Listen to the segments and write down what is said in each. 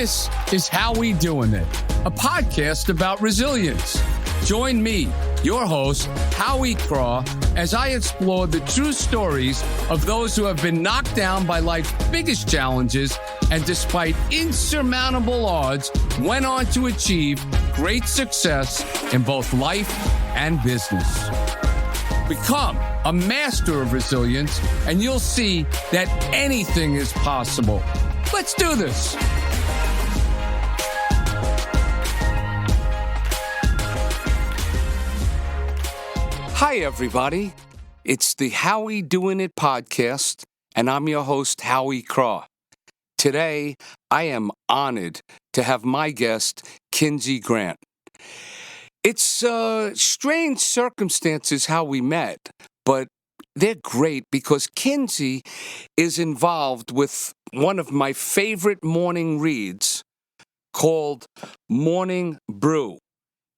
This is How We Doing It, a podcast about resilience. Join me, your host, Howie Craw, as I explore the true stories of those who have been knocked down by life's biggest challenges and despite insurmountable odds, went on to achieve great success in both life and business. Become a master of resilience, and you'll see that anything is possible. Let's do this. Hi, everybody. It's the How We Doing It podcast, and I'm your host, Howie Craw. Today, I am honored to have my guest, Kinsey Grant. It's strange circumstances how we met, but they're great because Kinsey is involved with one of my favorite morning reads called Morning Brew.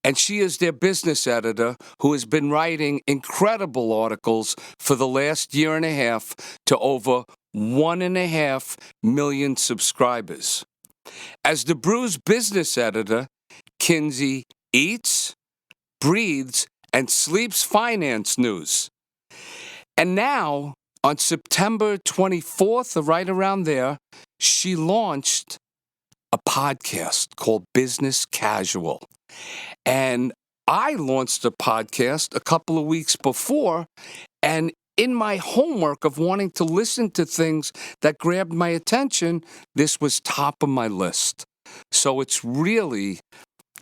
And she is their business editor who has been writing incredible articles for the last year and a half to over 1.5 million subscribers. As the Brew's business editor, Kinsey eats, breathes, and sleeps finance news. And now, on September 24th, or right around there, she launched a podcast called Business Casual. And I launched a podcast a couple of weeks before, and in my homework of wanting to listen to things that grabbed my attention, this was top of my list. So it's really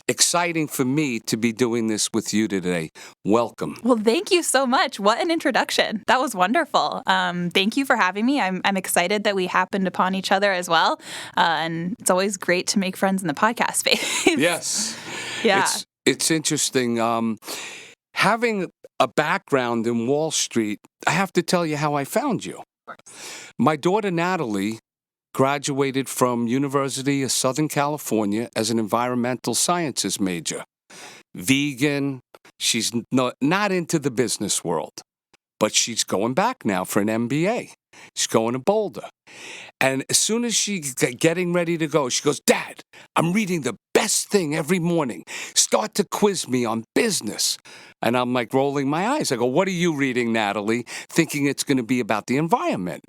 exciting for me to be doing this with you today. Welcome. Well, thank you so much. What an introduction. That was wonderful. Thank you for having me. I'm excited that we happened upon each other as well. And it's always great to make friends in the podcast space. Yes. Yeah. It's interesting. Having a background in Wall Street, I have to tell you how I found you. My daughter, Natalie, graduated from University of Southern California as an environmental sciences major. Vegan. She's not into the business world, but she's going back now for an MBA. She's going to Boulder. And as soon as she's getting ready to go, she goes, "Dad, I'm reading the best thing every morning. Start to quiz me on business." And I'm like rolling my eyes. I go, "What are you reading, Natalie?" Thinking it's going to be about the environment.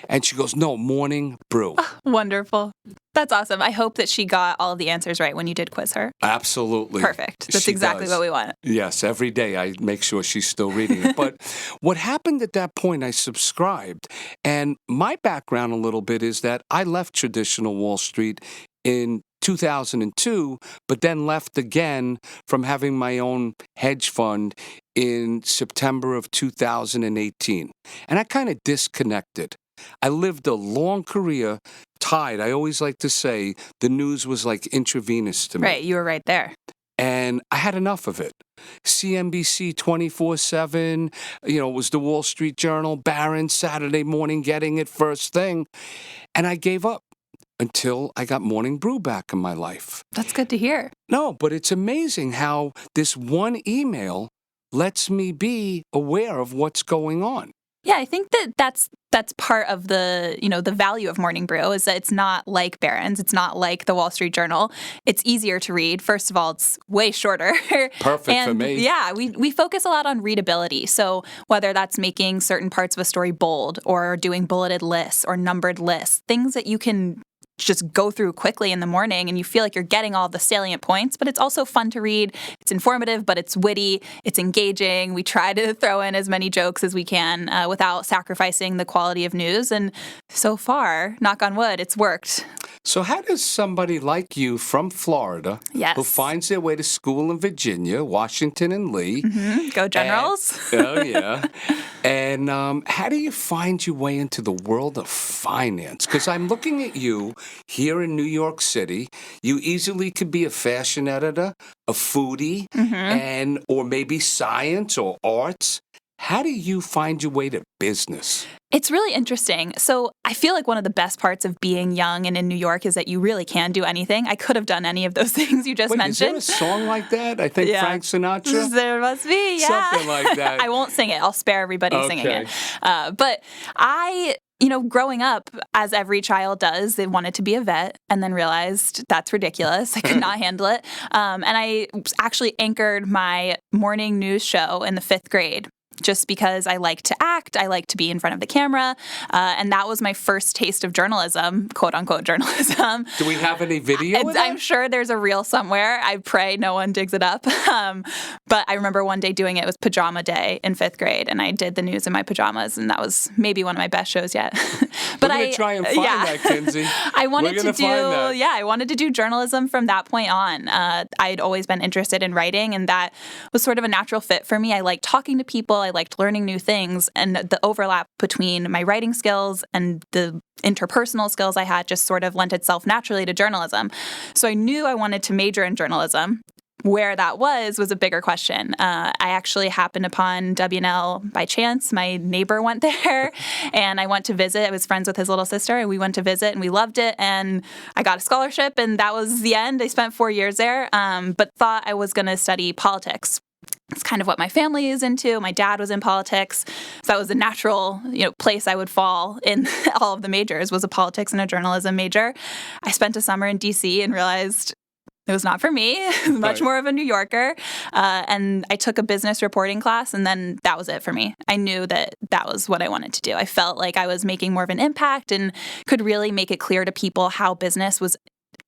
And she goes, "No, Morning Brew." Oh, wonderful. That's awesome. I hope that she got all of the answers right when you did quiz her. Absolutely. Perfect. That's She exactly does. what we want. Yes, every day I make sure she's still reading it. But what happened at that point, I subscribed. And my background a little bit is that I left traditional Wall Street in 2002, but then left again from having my own hedge fund in September of 2018. And I kind of disconnected. I lived a long career tied. I always like to say the news was like intravenous to me. Right. You were right there. And I had enough of it. CNBC 24/7, it was the Wall Street Journal, Barron, Saturday morning, getting it first thing. And I gave up until I got Morning Brew back in my life. That's good to hear. No, but it's amazing how this one email lets me be aware of what's going on. Yeah, I think that's part of the, the value of Morning Brew is that it's not like Barron's. It's not like the Wall Street Journal. It's easier to read. First of all, it's way shorter. Perfect for me. Yeah, we focus a lot on readability. So whether that's making certain parts of a story bold or doing bulleted lists or numbered lists, things that you can just go through quickly in the morning and you feel like you're getting all the salient points, but it's also fun to read. It's informative, but it's witty. It's engaging. We try to throw in as many jokes as we can without sacrificing the quality of news. And so far, knock on wood, it's worked. So how does somebody like you from Florida, Yes. who finds their way to school in Virginia, Washington and Lee. Go Generals. Oh, yeah. And how do you find your way into the world of finance? Because I'm looking at you here in New York City. You easily could be a fashion editor, a foodie, or maybe science or arts. How do you find your way to business? It's really interesting. So I feel like one of the best parts of being young and in New York is that you really can do anything. I could have done any of those things you just mentioned. Is there a song like that? I think Frank Sinatra? There must be, yeah. Something like that. I won't sing it. I'll spare everybody singing it. But I growing up, as every child does, they wanted to be a vet and then realized that's ridiculous. I could not handle it. And I actually anchored my morning news show in the 5th grade. Just because I like to act, I like to be in front of the camera, and that was my first taste of journalism, quote unquote journalism. Do we have any video? I'm sure there's a reel somewhere. I pray no one digs it up. But I remember one day doing it. It was pajama day in 5th grade, and I did the news in my pajamas, and that was maybe one of my best shows yet. But we're going to try and find that, Kinsey. I wanted to do journalism from that point on. I'd always been interested in writing, and that was sort of a natural fit for me. I liked talking to people. I liked learning new things, and the overlap between my writing skills and the interpersonal skills I had just sort of lent itself naturally to journalism. So I knew I wanted to major in journalism. Where that was a bigger question. I actually happened upon WNL by chance. My neighbor went there, and I went to visit. I was friends with his little sister, and we went to visit, and we loved it, and I got a scholarship, and that was the end. I spent 4 years there, but thought I was going to study politics. It's kind of what my family is into. My dad was in politics, so that was a natural, place I would fall in all of the majors, was a politics and a journalism major. I spent a summer in D.C. and realized it was not for me. Much more of a New Yorker. And I took a business reporting class, and then that was it for me. I knew that was what I wanted to do. I felt like I was making more of an impact and could really make it clear to people how business was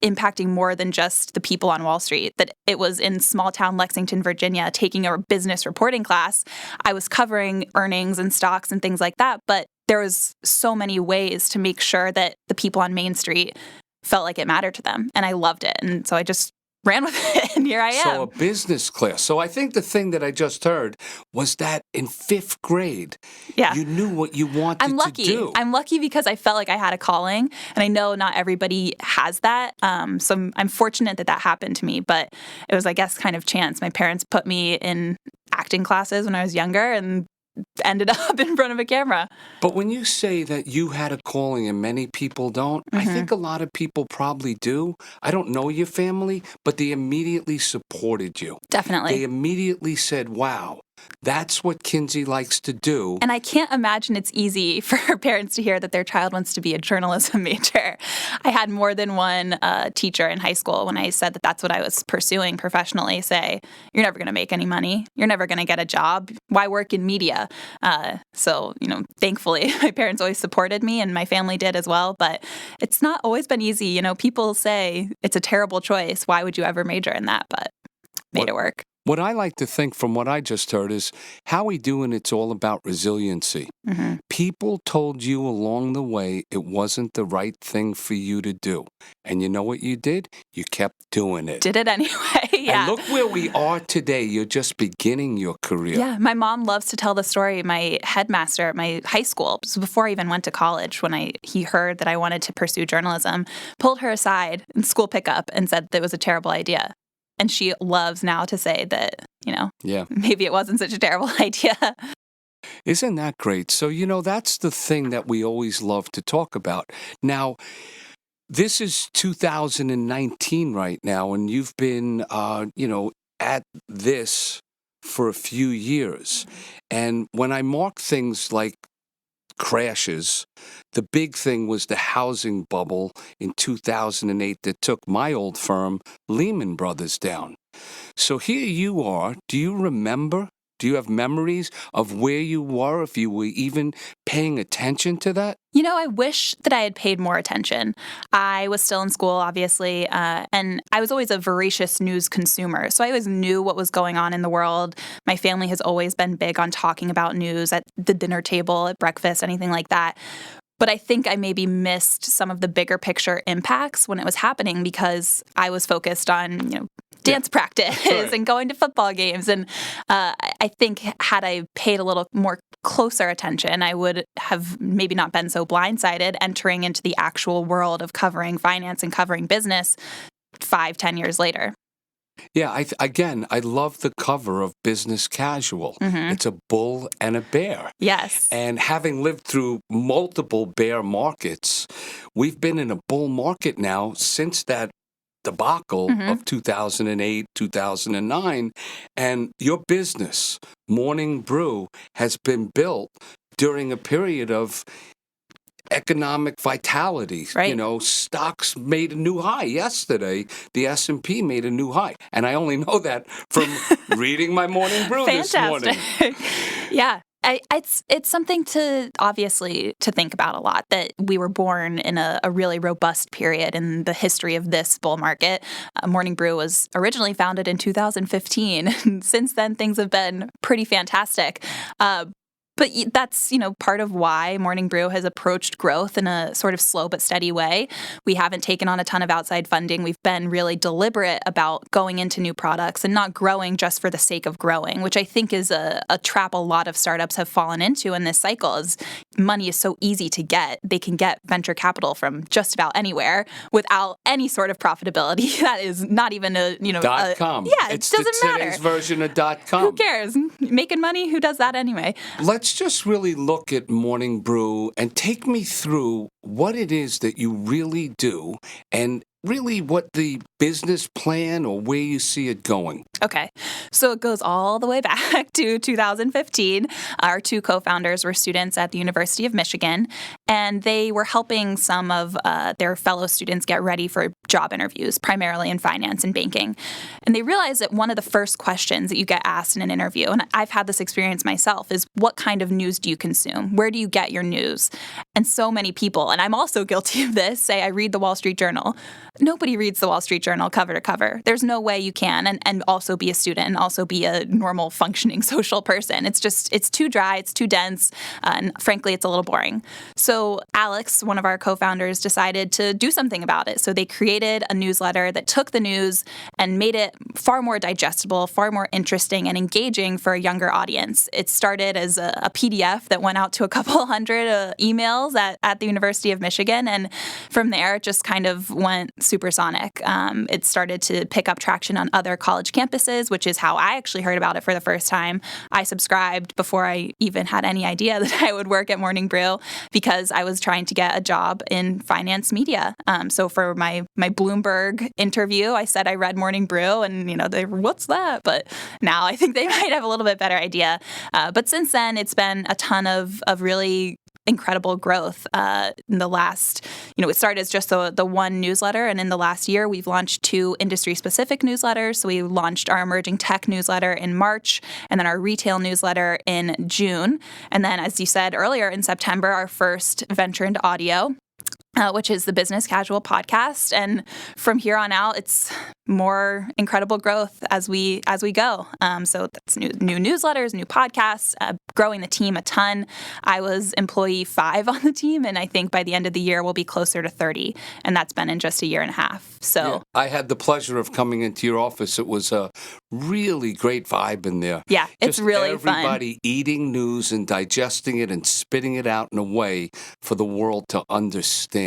impacting more than just the people on Wall Street, that it was in small town Lexington, Virginia, taking a business reporting class. I was covering earnings and stocks and things like that, but there was so many ways to make sure that the people on Main Street felt like it mattered to them, and I loved it. And so I just ran with it, and here I am. So a business class. So I think the thing that I just heard was that in 5th grade, you knew what you wanted to do. I'm lucky because I felt like I had a calling, and I know not everybody has that. So I'm fortunate that happened to me, but it was, I guess, kind of chance. My parents put me in acting classes when I was younger, and ended up in front of a camera. But when you say that you had a calling and many people don't, I think a lot of people probably do. I don't know your family, but they immediately supported you. Definitely. They immediately said, wow, that's what Kinsey likes to do. And I can't imagine it's easy for parents to hear that their child wants to be a journalism major. I had more than one teacher in high school, when I said that that's what I was pursuing professionally, say, you're never going to make any money. You're never going to get a job. Why work in media? So, thankfully, my parents always supported me, and my family did as well. But it's not always been easy. People say it's a terrible choice. Why would you ever major in that? But made it work. What I like to think from what I just heard is, how we doing it's all about resiliency. People told you along the way it wasn't the right thing for you to do. And you know what you did? You kept doing it. Did it anyway, yeah. And look where we are today. You're just beginning your career. Yeah, my mom loves to tell the story. My headmaster at my high school, this was before I even went to college, when he heard that I wanted to pursue journalism, pulled her aside in school pickup and said that it was a terrible idea. And she loves now to say that, maybe it wasn't such a terrible idea. Isn't that great? So, that's the thing that we always love to talk about. Now, this is 2019 right now, and you've been, at this for a few years. And when I mark things like crashes, the big thing was the housing bubble in 2008 that took my old firm, Lehman Brothers, down. So here you are. Do you remember? Do you have memories of where you were, if you were even paying attention to that? I wish that I had paid more attention. I was still in school, obviously, and I was always a voracious news consumer. So I always knew what was going on in the world. My family has always been big on talking about news at the dinner table, at breakfast, anything like that. But I think I maybe missed some of the bigger picture impacts when it was happening, because I was focused on, dance practice and going to football games. And I think had I paid a little more closer attention, I would have maybe not been so blindsided entering into the actual world of covering finance and covering business 5-10 years later. Yeah, I love the cover of Business Casual. It's a bull and a bear. Yes. And having lived through multiple bear markets, we've been in a bull market now since that debacle of 2008, 2009. And your business, Morning Brew, has been built during a period of economic vitality. Right. Stocks made a new high yesterday. The S&P made a new high. And I only know that from reading my morning brew this morning. Yeah. It's something to obviously to think about a lot, that we were born in a really robust period in the history of this bull market. Morning Brew was originally founded in 2015. And since then, things have been pretty fantastic. But that's, part of why Morning Brew has approached growth in a sort of slow but steady way. We haven't taken on a ton of outside funding. We've been really deliberate about going into new products and not growing just for the sake of growing, which I think is a trap a lot of startups have fallen into in this cycle. Is money is so easy to get. They can get venture capital from just about anywhere without any sort of profitability. That is not even .com. Yeah, it's it doesn't matter. Today's version of .com. Who cares? Making money, who does that anyway? Let's just really look at Morning Brew and take me through what it is that you really do and really what the business plan or where you see it going. Okay. So it goes all the way back to 2015. Our two co-founders were students at the University of Michigan, and they were helping some of their fellow students get ready for job interviews, primarily in finance and banking. And they realized that one of the first questions that you get asked in an interview, and I've had this experience myself, is what kind of news do you consume? Where do you get your news? And so many people, and I'm also guilty of this, say I read the Wall Street Journal. Nobody reads the Wall Street Journal cover to cover. There's no way you can and also be a student and also be a normal functioning social person. It's too dry, it's too dense, and frankly, it's a little boring. So Alex, one of our co-founders, decided to do something about it. So they created a newsletter that took the news and made it far more digestible, far more interesting and engaging for a younger audience. It started as a PDF that went out to a couple hundred emails at the University of Michigan, and from there it just kind of went supersonic. It started to pick up traction on other college campuses, which is how I actually heard about it for the first time. I subscribed before I even had any idea that I would work at Morning Brew because I was trying to get a job in finance media. So for my Bloomberg interview, I said I read Morning Brew, and they were, what's that? But now I think they might have a little bit better idea. But since then, it's been a ton of really incredible growth in the last, it started as just the one newsletter, and in the last year we've launched 2 industry-specific newsletters. So we launched our emerging tech newsletter in March, and then our retail newsletter in June. And then, as you said earlier, in September, our first venture into audio, which is the Business Casual podcast. And from here on out, it's more incredible growth as we go. So that's new newsletters, new podcasts, growing the team a ton. I was employee 5 on the team, and I think by the end of the year we'll be closer to 30, and that's been in just a year and a half. So yeah, I had the pleasure of coming into your office. It was a really great vibe in there. Yeah, it's really everybody fun. Eating news and digesting it and spitting it out in a way for the world to understand.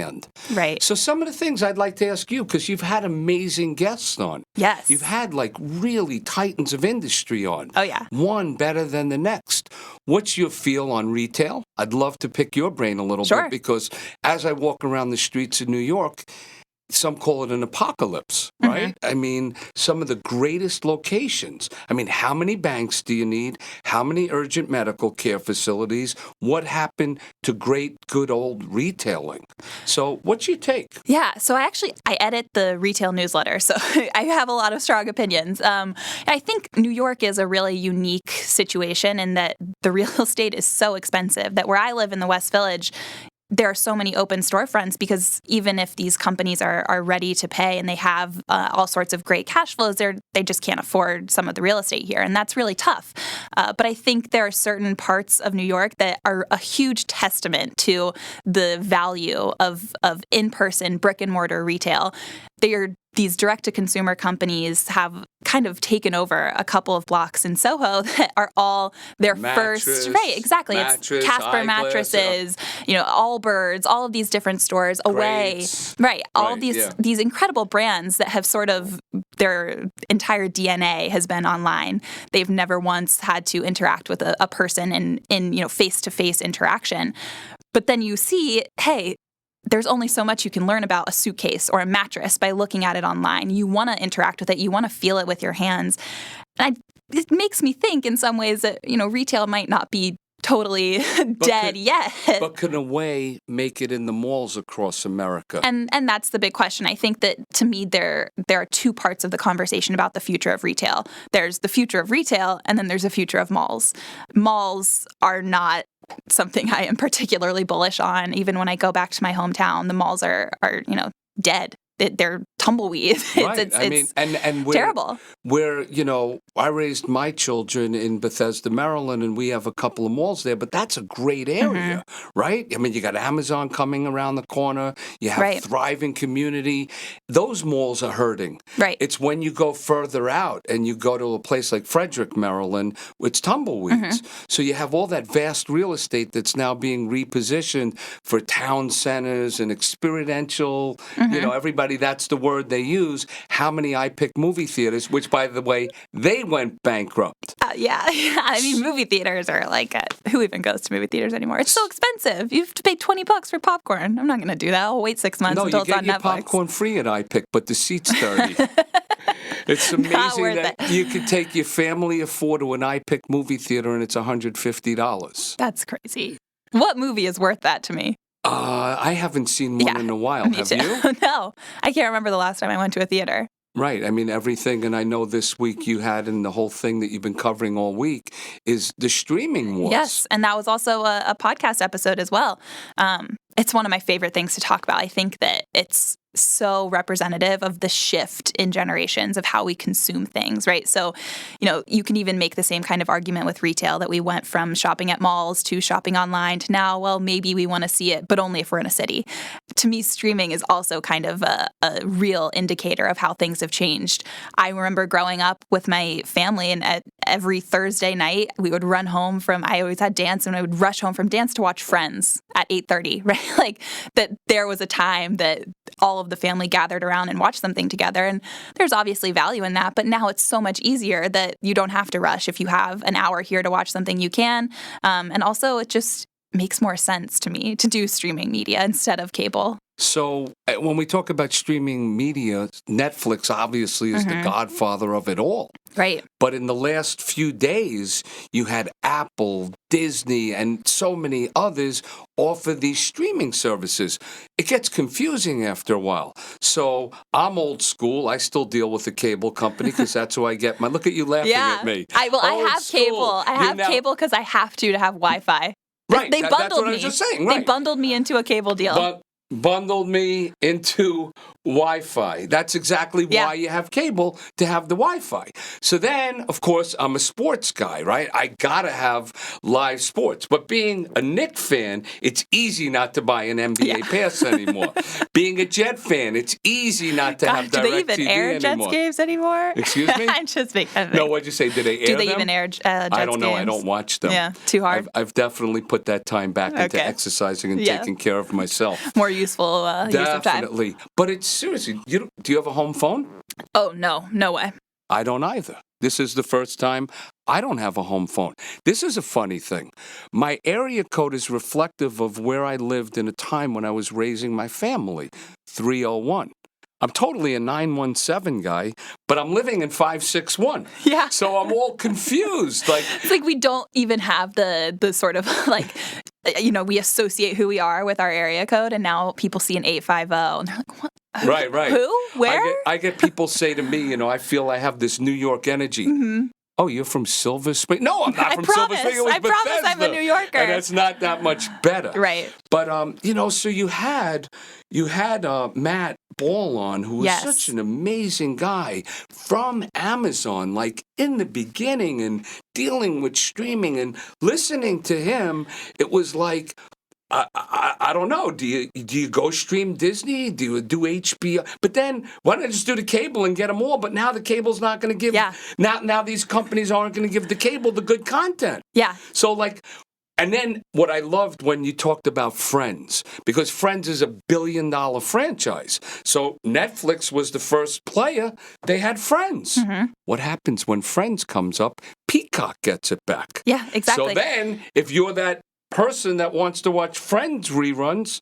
Right. So some of the things I'd like to ask you, because you've had amazing guests on. Yes. You've had really titans of industry on. Oh, yeah. One better than the next. What's your feel on retail? I'd love to pick your brain a little Sure. bit, because as I walk around the streets of New York, some call it an apocalypse, right? Mm-hmm. I mean, some of the greatest locations. I mean, how many banks do you need? How many urgent medical care facilities? What happened to great, good old retailing? So what's your take? Yeah, so I edit the retail newsletter, so I have a lot of strong opinions. I think New York is a really unique situation in that the real estate is so expensive that where I live in the West Village, there are so many open storefronts, because even if these companies are ready to pay and they have all sorts of great cash flows, they just can't afford some of the real estate here, and that's really tough. But I think there are certain parts of New York that are a huge testament to the value of in-person brick and mortar retail. These direct-to-consumer companies have kind of taken over a couple of blocks in Soho that are all their first, right? Exactly. Mattress, it's Casper mattresses, Allbirds, all of these different stores away, right? All these incredible brands that have sort of their entire DNA has been online. They've never once had to interact with a person in face-to-face interaction. But then you see, hey, there's only so much you can learn about a suitcase or a mattress by looking at it online. You want to interact with it. You want to feel it with your hands. And it makes me think in some ways that, retail might not be totally dead yet. But can a way make it in the malls across America? And that's the big question. I think that, to me, there are two parts of the conversation about the future of retail. There's the future of retail, and then there's the future of malls. Malls are not something I am particularly bullish on. Even when I go back to my hometown, the malls are dead. They're tumbleweed. Right. It's and terrible. I raised my children in Bethesda, Maryland, and we have a couple of malls there, but that's a great area, right? I mean, you got Amazon coming around the corner. You have thriving community. Those malls are hurting. Right. It's when you go further out and you go to a place like Frederick, Maryland, it's tumbleweeds. So you have all that vast real estate that's now being repositioned for town centers and experiential, everybody, that's the word they use. How many I Pick movie theaters, which, by the way, they went bankrupt. Yeah. I mean, movie theaters are like, who even goes to movie theaters anymore? It's so expensive. You have to pay $20 for popcorn. I'm not going to do that. I'll wait 6 months until it's on Netflix. No, you get your popcorn free at I Pick, but the seat's $30. It's amazing that you could take your family of 4 to an I Pick movie theater and it's $150. That's crazy. What movie is worth that to me? I haven't seen one in a while. Me Have too. you? No. I can't remember the last time I went to a theater. Right. I mean, everything, and I know this week you had, and the whole thing that you've been covering all week is the streaming wars. Yes, and that was also a podcast episode as well. It's one of my favorite things to talk about. I think that it's so representative of the shift in generations of how we consume things, right? So, you can even make the same kind of argument with retail, that we went from shopping at malls to shopping online to now, well, maybe we want to see it, but only if we're in a city. To me, streaming is also kind of a real indicator of how things have changed. I remember growing up with my family, and every Thursday night, we would run home I always had dance, and I would rush home from dance to watch Friends at 8:30, right? Like, that there was a time that all of the family gathered around and watched something together. And there's obviously value in that, but now it's so much easier that you don't have to rush. If you have an hour here to watch something, you can. And also, it just makes more sense to me to do streaming media instead of cable. So when we talk about streaming media, Netflix obviously is the godfather of it all. Right. But in the last few days, you had Apple, Disney, and so many others offer these streaming services. It gets confusing after a while. So I'm old school. I still deal with the cable company because that's who I get my... Look at you laughing at me. I have cable. I have cable because I have to have Wi-Fi. Right. They bundled that's what me. I was just saying. Right. They bundled me into a cable deal. Bundled me into Wi-Fi. That's exactly why you have cable, to have the Wi-Fi. So then, of course, I'm a sports guy, right? I gotta have live sports. But being a Knicks fan, it's easy not to buy an NBA pass anymore. Being a Jet fan, it's easy not to have DirecTV anymore. Do they even air Jets games anymore? Excuse me? I'm just making fun of it. No, what'd you say? Do they air them? Do they even air Jets games? I don't know. I don't watch them. Yeah, too hard? I've definitely put that time back into exercising and taking care of myself. More useful use of time. Definitely. But it's seriously, do you have a home phone? Oh, no way. I don't either. This is the first time I don't have a home phone. This is a funny thing. My area code is reflective of where I lived in a time when I was raising my family, 301. I'm totally a 917 guy, but I'm living in 561. Yeah. So I'm all confused. It's like we don't even have the sort of like, we associate who we are with our area code, and now people see an 850 and they're like, what? Right. Who? Where? I get people say to me, I feel I have this New York energy. Mm-hmm. Oh, you're from Silver Spring? No, I'm not from Silver Spring. I promise I'm a New Yorker. And it's not that much better. Right. But, so you had Matt Ball on, who was such an amazing guy from Amazon, like in the beginning, and dealing with streaming and listening to him. It was like, I don't know. Do you go stream Disney? Do you do HBO? But then why don't I just do the cable and get them all? But now the cable's not going to give. Yeah. Now these companies aren't going to give the cable the good content. Yeah. So and then what I loved when you talked about Friends, because Friends is a $1 billion franchise. So Netflix was the first player. They had Friends. Mm-hmm. What happens when Friends comes up? Peacock gets it back. Yeah, exactly. So then if you're that person that wants to watch Friends reruns,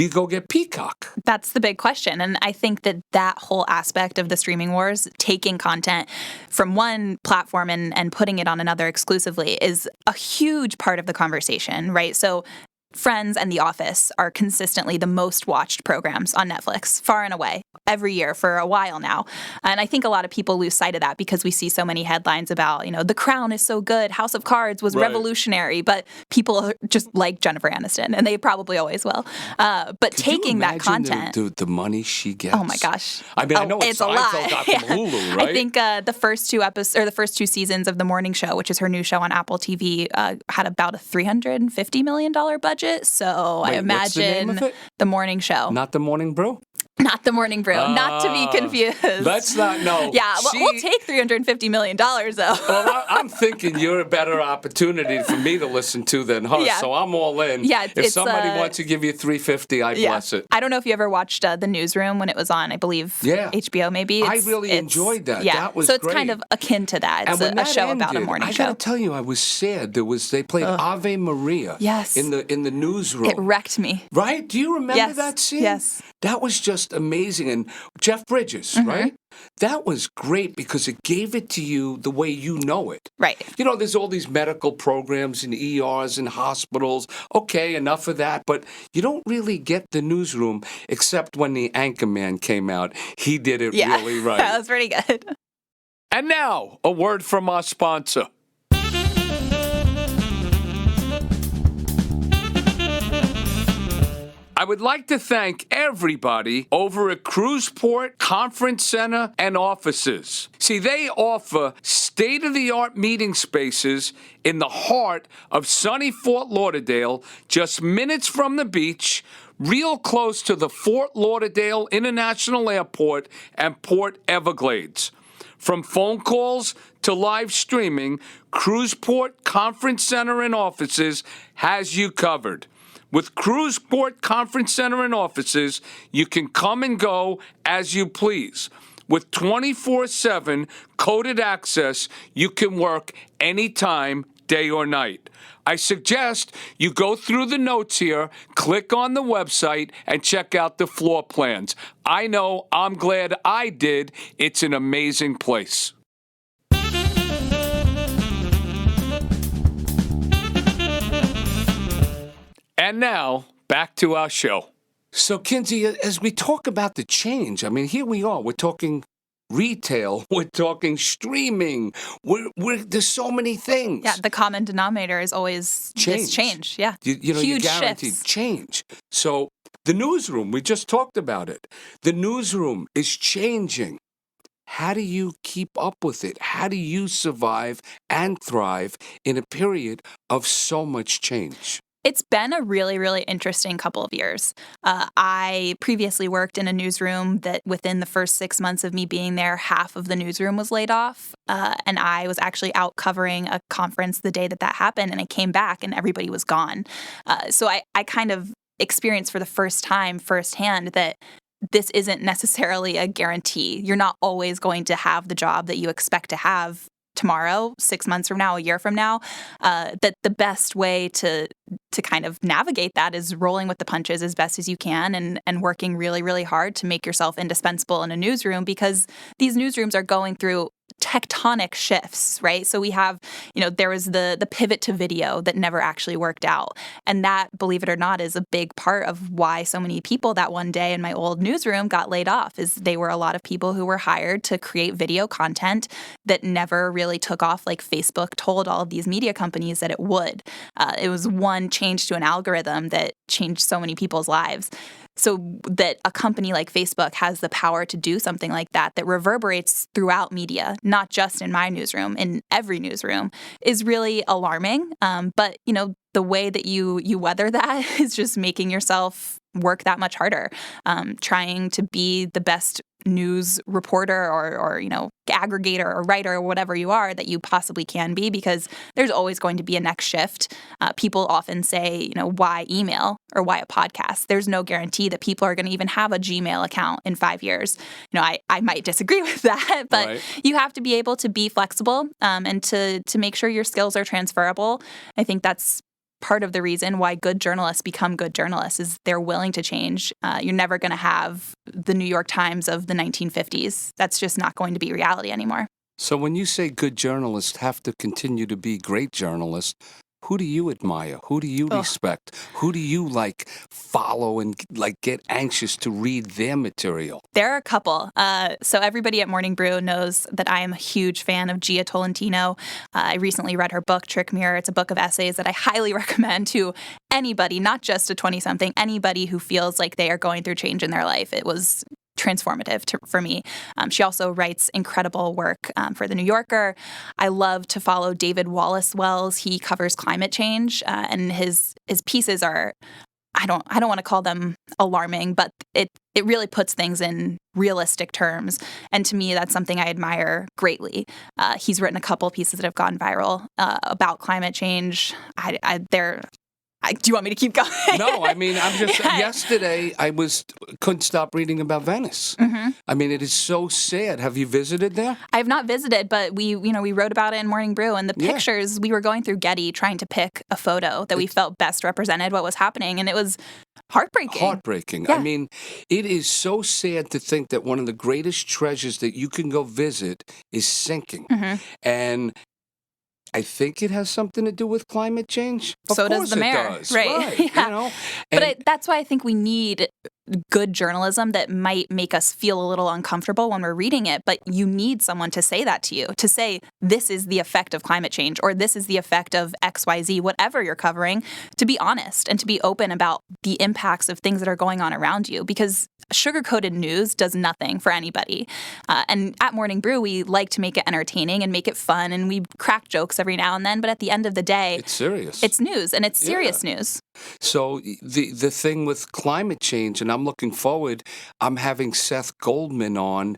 do you go get Peacock? That's the big question. And I think that whole aspect of the streaming wars, taking content from one platform and putting it on another exclusively, is a huge part of the conversation, right? So Friends and The Office are consistently the most watched programs on Netflix, far and away, every year for a while now. And I think a lot of people lose sight of that because we see so many headlines about, The Crown is so good, House of Cards was revolutionary, but people just like Jennifer Aniston, and they probably always will. But Could taking you that content, the money she gets. Oh my gosh! I mean, I know it's a lot. got from Hulu, right? I think the first two seasons of The Morning Show, which is her new show on Apple TV, had about a $350 million budget. So Wait, I imagine what's the name of it? The Morning Show. Not The Morning Brew? Not The Morning Brew. Not to be confused. Let's not know. Yeah, we'll take $350 million, though. Well, I'm thinking you're a better opportunity for me to listen to than her, so I'm all in. Yeah, if somebody wants to give you $350, I bless it. I don't know if you ever watched The Newsroom when it was on, I believe, HBO maybe. I really enjoyed that. Yeah, that was so it's great. kind of akin to that. It's a show about a morning show. I got to tell you, I was sad. They played Ave Maria in the newsroom. It wrecked me. Right? Do you remember that scene? Yes. That was just amazing. And Jeff Bridges, right? That was great because it gave it to you the way you know it. Right. There's all these medical programs and ERs and hospitals. Okay, enough of that. But you don't really get the newsroom except when the Anchorman came out. He did it really right. That was pretty good. And now, a word from our sponsor. I would like to thank everybody over at Cruzport Conference Center and offices. See, they offer state-of-the-art meeting spaces in the heart of sunny Fort Lauderdale, just minutes from the beach, real close to the Fort Lauderdale International Airport and Port Everglades. From phone calls to live streaming, Cruzport Conference Center and offices has you covered. With Cruzport Conference Center and offices, you can come and go as you please. With 24/7 coded access, you can work anytime, day or night. I suggest you go through the notes here, click on the website, and check out the floor plans. I know, I'm glad I did. It's an amazing place. And now, back to our show. So, Kinsey, as we talk about the change, I mean, here we are. We're talking retail. We're talking streaming. There's so many things. Yeah, the common denominator is always change. Yeah, you're guaranteed shifts. Change. So, the newsroom, we just talked about it. The newsroom is changing. How do you keep up with it? How do you survive and thrive in a period of so much change? It's been a really, really interesting couple of years. I previously worked in a newsroom that within the first 6 months of me being there, half of the newsroom was laid off. And I was actually out covering a conference the day that happened, and I came back and everybody was gone. So I kind of experienced for the first time firsthand that this isn't necessarily a guarantee. You're not always going to have the job that you expect to have tomorrow, 6 months from now, a year from now. That the best way to kind of navigate that is rolling with the punches as best as you can and working really, really hard to make yourself indispensable in a newsroom, because these newsrooms are going through tectonic shifts, right? So we have, there was the pivot to video that never actually worked out. And that, believe it or not, is a big part of why so many people that one day in my old newsroom got laid off, is they were a lot of people who were hired to create video content that never really took off like Facebook told all of these media companies that it would. It was one change to an algorithm that changed so many people's lives. So that a company like Facebook has the power to do something like that reverberates throughout media, not just in my newsroom, in every newsroom, is really alarming. But, the way that you weather that is just making yourself work that much harder, trying to be the best news reporter or aggregator or writer or whatever you are that you possibly can be, because there's always going to be a next shift. People often say, why email or why a podcast? There's no guarantee that people are going to even have a Gmail account in 5 years. I might disagree with that, but you have to be able to be flexible and to make sure your skills are transferable. I think that's part of the reason why good journalists become good journalists is they're willing to change. You're never going to have the New York Times of the 1950s. That's just not going to be reality anymore. So when you say good journalists have to continue to be great journalists, who do you admire? Who do you respect? Who do you follow and get anxious to read their material? There are a couple. So everybody at Morning Brew knows that I am a huge fan of Gia Tolentino. I recently read her book, Trick Mirror. It's a book of essays that I highly recommend to anybody, not just a 20-something, anybody who feels like they are going through change in their life. It was transformative for me. She also writes incredible work for The New Yorker. I love to follow David Wallace Wells. He covers climate change, and his pieces are, I don't want to call them alarming, but it really puts things in realistic terms. And to me, that's something I admire greatly. He's written a couple pieces that have gone viral about climate change. Do you want me to keep going? No, I mean, I'm just, yesterday I couldn't stop reading about Venice. Mm-hmm. I mean, it is so sad. Have you visited there? I have not visited, but we wrote about it in Morning Brew, and the pictures, we were going through Getty trying to pick a photo that we felt best represented what was happening, and it was heartbreaking. Heartbreaking. Yeah. I mean, it is so sad to think that one of the greatest treasures that you can go visit is sinking. Mm-hmm. And I think it has something to do with climate change. So does the mayor. Does. Right. Yeah. But that's why I think we need good journalism that might make us feel a little uncomfortable when we're reading it, but you need someone to say that to you, to say this is the effect of climate change or this is the effect of XYZ, whatever you're covering, to be honest and to be open about the impacts of things that are going on around you, because sugar-coated news does nothing for anybody. And at Morning Brew, we like to make it entertaining and make it fun, and we crack jokes every now and then, but at the end of the day, it's serious. It's news, and it's serious news. So the thing with climate change, and I'm looking forward, I'm having Seth Goldman on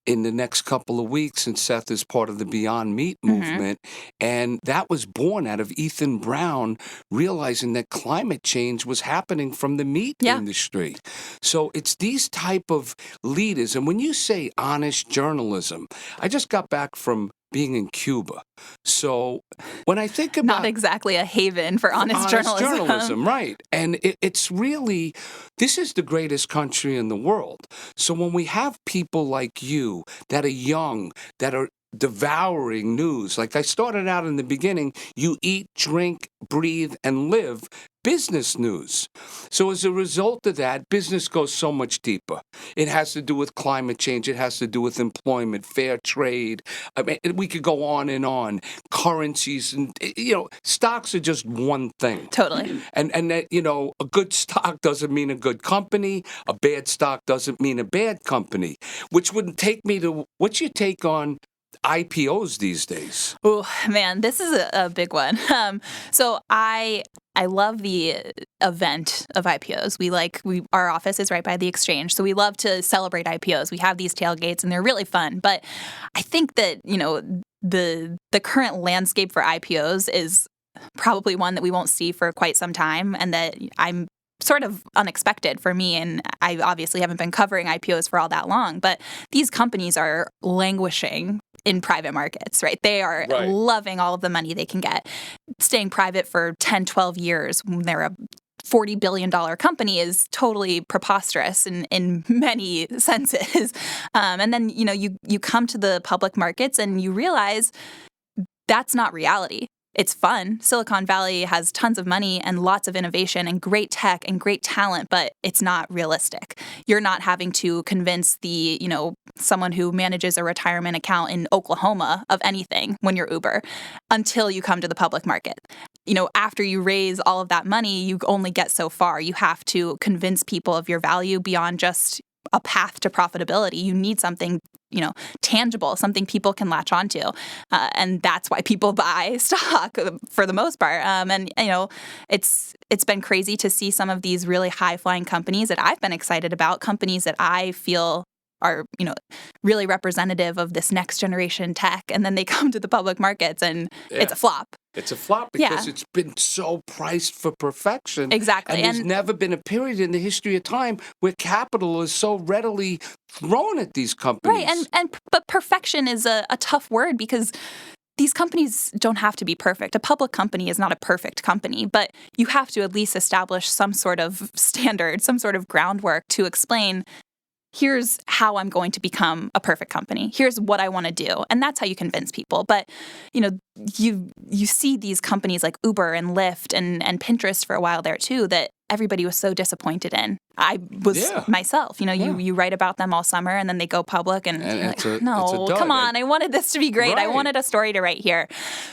in the next couple of weeks, and Seth is part of the Beyond Meat movement, and that was born out of Ethan Brown realizing that climate change was happening from the meat industry. So it's these type of leaders, and when you say honest journalism, I just got back from being in Cuba. So when I think about... Not exactly a haven for honest journalism. Right. And it's really, this is the greatest country in the world. So when we have people like you that are young, that are devouring news, like I started out in the beginning, you eat, drink, breathe, and live business news. So as a result of that, business goes so much deeper. It has to do with climate change. It has to do with employment, fair trade. I mean, we could go on and on. Currencies and, stocks are just one thing. Totally. And that, a good stock doesn't mean a good company. A bad stock doesn't mean a bad company, which would take me to, what's your take on IPOs these days? Oh, man, this is a big one. So I love the event of IPOs. Our office is right by the exchange, so we love to celebrate IPOs. We have these tailgates, and they're really fun. But I think that, the current landscape for IPOs is probably one that we won't see for quite some time, and that I'm sort of unexpected for me, and I obviously haven't been covering IPOs for all that long, but these companies are languishing in private markets, right? They are loving all of the money they can get. Staying private for 10, 12 years when they're a $40 billion company is totally preposterous in many senses. And then, you come to the public markets and you realize that's not reality. It's fun. Silicon Valley has tons of money and lots of innovation and great tech and great talent, but it's not realistic. You're not having to convince someone who manages a retirement account in Oklahoma of anything when you're Uber until you come to the public market. After you raise all of that money, you only get so far. You have to convince people of your value beyond just a path to profitability. You need something, tangible, something people can latch onto. And that's why people buy stock for the most part. It's been crazy to see some of these really high-flying companies that I've been excited about, companies that I feel are, really representative of this next generation tech. And then they come to the public markets and it's a flop. It's a flop because it's been so priced for perfection. Exactly. And there's never been a period in the history of time where capital is so readily thrown at these companies. Right. But perfection is a tough word because these companies don't have to be perfect. A public company is not a perfect company, but you have to at least establish some sort of standard, some sort of groundwork to explain, here's how I'm going to become a perfect company. Here's what I want to do. And that's how you convince people. But, you see these companies like Uber and Lyft and Pinterest for a while there too that everybody was so disappointed in. I was myself. You write about them all summer and then they go public and you're like, no, come on. I wanted this to be great. Right. I wanted a story to write here.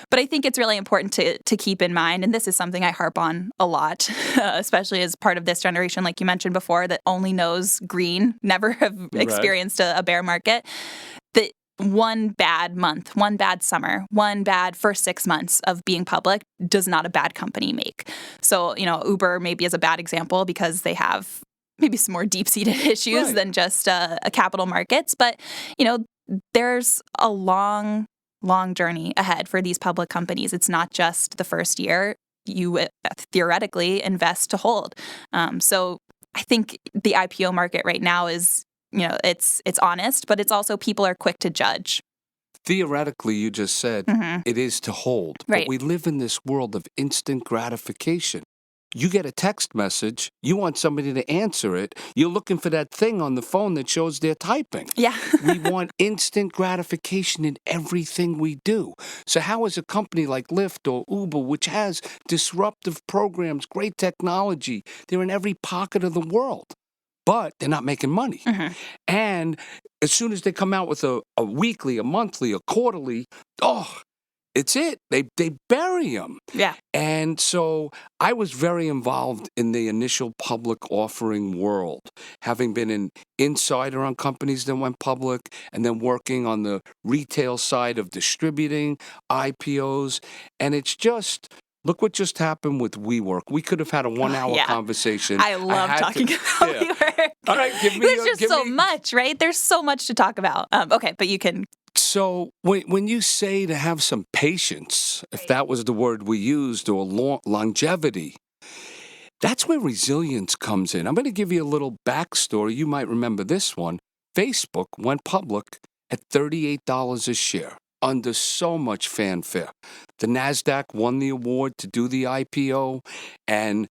But I think it's really important to keep in mind, and this is something I harp on a lot, especially as part of this generation, like you mentioned before, that only knows green, never have experienced a bear market, that one bad month, one bad summer, one bad first 6 months of being public does not a bad company make. So, Uber maybe is a bad example because they have maybe some more deep-seated issues than just a capital markets. But, there's a long journey ahead for these public companies. It's not just the first year. You theoretically invest to hold. So I think the IPO market right now is, it's honest, but it's also people are quick to judge. Theoretically, you just said it is to hold. Right. But we live in this world of instant gratification. You get a text message, you want somebody to answer it, you're looking for that thing on the phone that shows they're typing. Yeah. We want instant gratification in everything we do. So how is a company like Lyft or Uber, which has disruptive programs, great technology, they're in every pocket of the world, but they're not making money. And as soon as they come out with a weekly, a monthly, a quarterly, it's it. They bury them. Yeah. And so I was very involved in the initial public offering world, having been an insider on companies that went public and then working on the retail side of distributing IPOs. And it's just, look what just happened with WeWork. We could have had a 1-hour conversation. I love talking about WeWork. All right, There's just so much, right? There's so much to talk about. Okay, but you can. So when you say to have some patience, if that was the word we used, or longevity, that's where resilience comes in. I'm going to give you a little backstory. You might remember this one. Facebook went public at $38 a share under so much fanfare. The NASDAQ won the award to do the IPO, and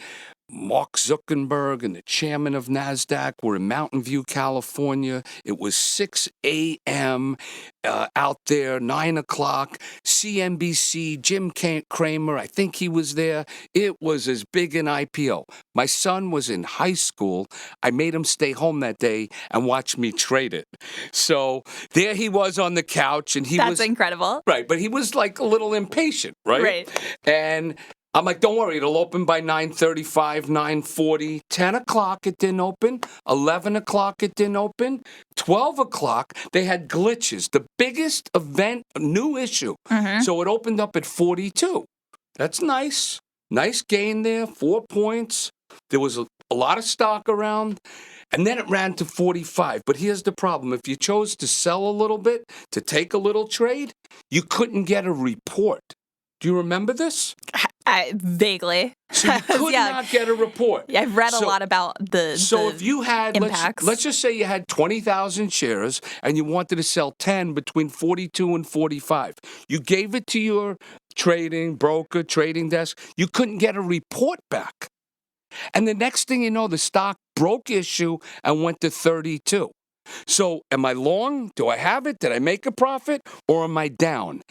Mark Zuckerberg and the chairman of NASDAQ were in Mountain View, California. It was 6 a.m. Out there, 9 o'clock. CNBC, Jim Cramer, I think he was there. It was as big an IPO. My son was in high school. I made him stay home that day and watch me trade it. So there he was on the couch, and That's incredible. Right, but he was like a little impatient, right? Right. And I'm like, don't worry, it'll open by 9:35, 9:40, 10 o'clock it didn't open, 11 o'clock it didn't open, 12 o'clock they had glitches. The biggest event, new issue. So it opened up at 42. That's nice. Nice gain there, 4 points. There was a lot of stock around. And then it ran to 45. But here's the problem. If you chose to sell a little bit, to take a little trade, you couldn't get a report. Do you remember this? Vaguely. So you could not get a report. Yeah, I've read a lot about the So if you had, impacts. let's just say you had 20,000 shares and you wanted to sell 10 between 42 and 45. You gave it to your trading broker, trading desk. You couldn't get a report back. And the next thing you know, the stock broke issue and went to 32. So am I long? Do I have it? Did I make a profit? Or am I down?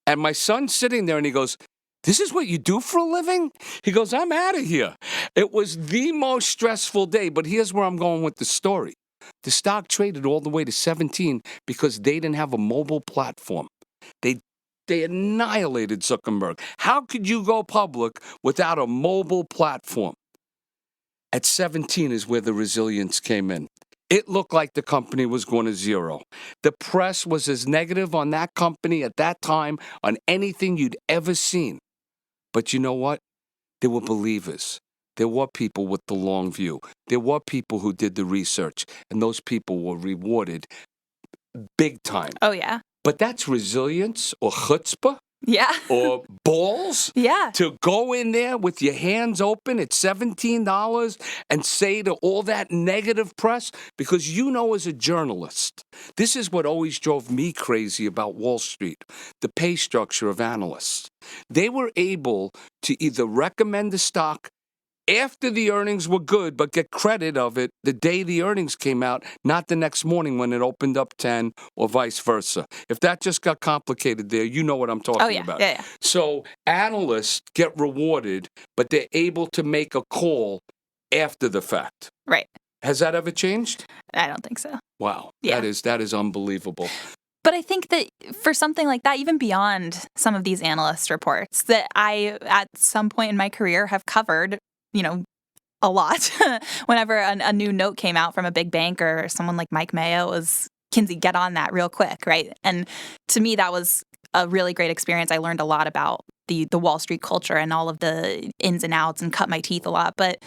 And my son's sitting there and he goes, this is what you do for a living? He goes, I'm out of here. It was the most stressful day, but here's where I'm going with the story. The stock traded all the way to 17 because they didn't have a mobile platform. They annihilated Zuckerberg. How could you go public without a mobile platform? At 17 is where the resilience came in. It looked like the company was going to zero. The press was as negative on that company at that time on anything you'd ever seen. But you know what? There were believers. There were people with the long view. There were people who did the research, and those people were rewarded big time. Oh, yeah. But that's resilience or chutzpah. Yeah. or balls Yeah. to go in there with your hands open at $17 and say to all that negative press, because you know as a journalist, this is what always drove me crazy about Wall Street, the pay structure of analysts. They were able to either recommend the stock after the earnings were good, but get credit of it the day the earnings came out, not the next morning when it opened up 10 or vice versa. If that just got complicated there, you know what I'm talking about. Yeah. So analysts get rewarded, but they're able to make a call after the fact. Right. Has that ever changed? I don't think so. Wow. Yeah. That is unbelievable. But I think that for something like that, even beyond some of these analyst reports that I, at some point in my career, have covered, a lot. Whenever a new note came out from a big bank or someone like Mike Mayo, was Kinsey, get on that real quick, right? And to me, that was a really great experience. I learned a lot about the Wall Street culture and all of the ins and outs and cut my teeth a lot. But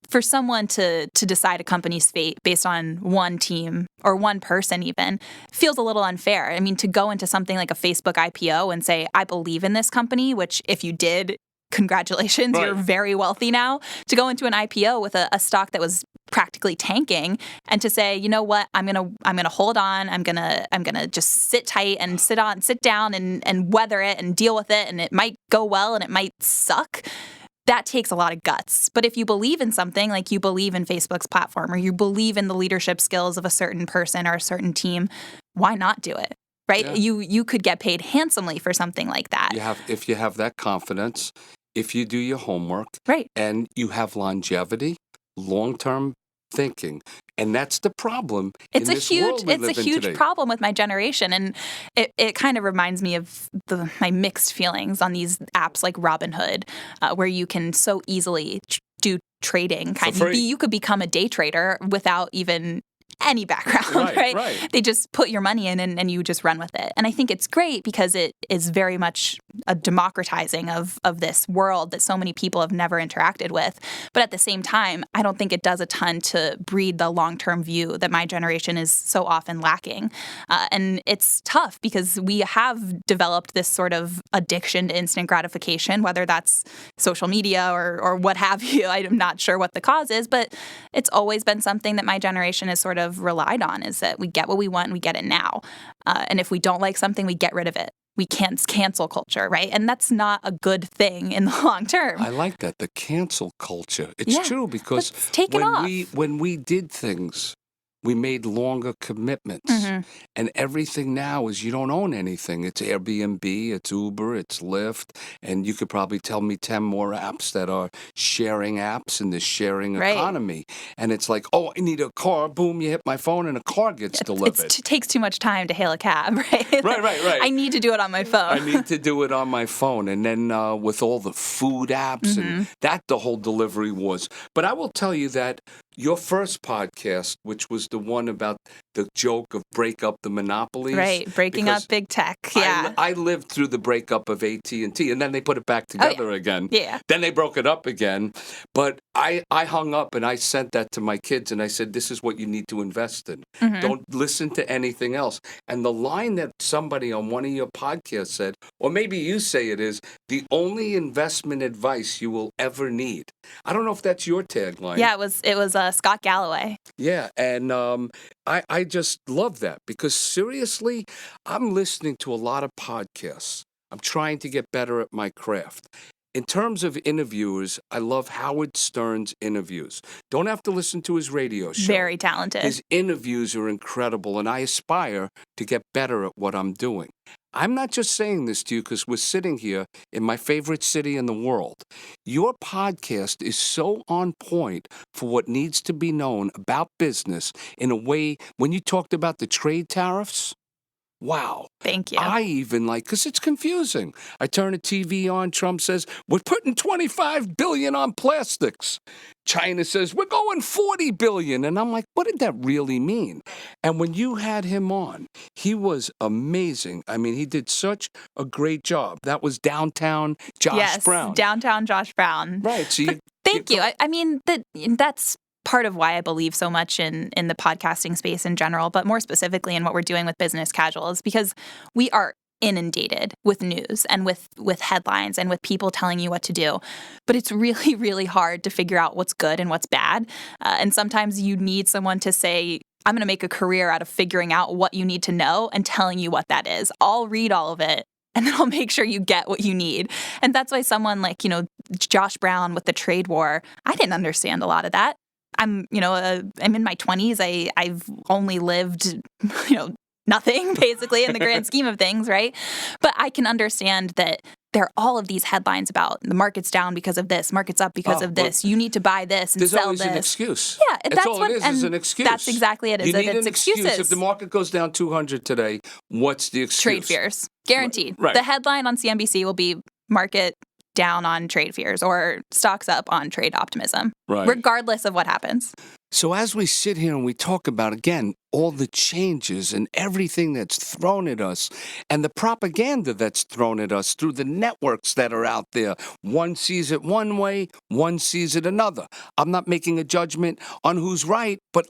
for someone to decide a company's fate based on one team or one person even feels a little unfair. I mean, to go into something like a Facebook IPO and say, I believe in this company, which if you did, congratulations, right. You're very wealthy now. To go into an IPO with a stock that was practically tanking and to say, you know what, I'm gonna hold on, I'm gonna just sit tight and sit down and weather it and deal with it, and it might go well and it might suck. That takes a lot of guts. But if you believe in something, like you believe in Facebook's platform or you believe in the leadership skills of a certain person or a certain team, why not do it? Right? Yeah. You could get paid handsomely for something like that. If you have that confidence, if you do your homework, right, and you have longevity, long-term thinking. And that's the problem it's in this world we live in today. It's a huge problem with my generation. And it kind of reminds me of my mixed feelings on these apps like Robinhood, where you can so easily do trading. You could become a day trader without even any background, right? They just put your money in and you just run with it. And I think it's great because it is very much a democratizing of this world that so many people have never interacted with. But at the same time, I don't think it does a ton to breed the long-term view that my generation is so often lacking. And it's tough because we have developed this sort of addiction to instant gratification, whether that's social media or what have you. I'm not sure what the cause is, but it's always been something that my generation has sort of relied on, is that we get what we want and we get it now. And if we don't like something, we get rid of it. We can't cancel culture, right? And that's not a good thing in the long term. I like that, the cancel culture. It's true because when we did things, we made longer commitments. Mm-hmm. And everything now is you don't own anything. It's Airbnb, it's Uber, it's Lyft. And you could probably tell me 10 more apps that are sharing apps in the sharing economy. And it's like, oh, I need a car. Boom, you hit my phone and a car gets delivered. It takes too much time to hail a cab, right? Right. I need to do it on my phone. I need to do it on my phone. And then with all the food apps and that the whole delivery was. But I will tell you that your first podcast, which was the one about the joke of break up the monopolies. Right, breaking up big tech, yeah. I lived through the breakup of AT&T, and then they put it back together again. Yeah. Then they broke it up again. But I hung up and I sent that to my kids, and I said, this is what you need to invest in. Mm-hmm. Don't listen to anything else. And the line that somebody on one of your podcasts said, or maybe you say it is, the only investment advice you will ever need. I don't know if that's your tagline. Yeah, it was Scott Galloway. Yeah, and I just love that because seriously, I'm listening to a lot of podcasts. I'm trying to get better at my craft. In terms of interviewers, I love Howard Stern's interviews. Don't have to listen to his radio show. Very talented. His interviews are incredible, and I aspire to get better at what I'm doing. I'm not just saying this to you because we're sitting here in my favorite city in the world. Your podcast is so on point for what needs to be known about business in a way, when you talked about the trade tariffs, wow. Thank you. I even because it's confusing. I turn the TV on, Trump says, we're putting $25 billion on plastics. China says, we're going $40 billion. And I'm like, what did that really mean? And when you had him on, he was amazing. I mean, he did such a great job. That was Downtown Josh Brown. Yes, Downtown Josh Brown. Right. So thank you. I mean, that's part of why I believe so much in the podcasting space in general, but more specifically in what we're doing with Business Casual, is because we are inundated with news and with headlines and with people telling you what to do. But it's really, really hard to figure out what's good and what's bad. And sometimes you need someone to say, I'm going to make a career out of figuring out what you need to know and telling you what that is. I'll read all of it, and then I'll make sure you get what you need. And that's why someone like, Josh Brown with the trade war, I didn't understand a lot of that. I'm in my 20s. I've only lived, nothing basically in the grand scheme of things, right? But I can understand that there are all of these headlines about the market's down because of this, market's up because of this. You need to buy this and sell this. There's always an excuse. Yeah, that's all it is an excuse. That's exactly it. You need it's an excuses. excuse. If the market goes down 200 today, what's the excuse? Trade fears, guaranteed. Right. The headline on CNBC will be market down on trade fears or stocks up on trade optimism, regardless of what happens. So as we sit here and we talk about, again, all the changes and everything that's thrown at us and the propaganda that's thrown at us through the networks that are out there, one sees it one way, one sees it another. I'm not making a judgment on who's right, but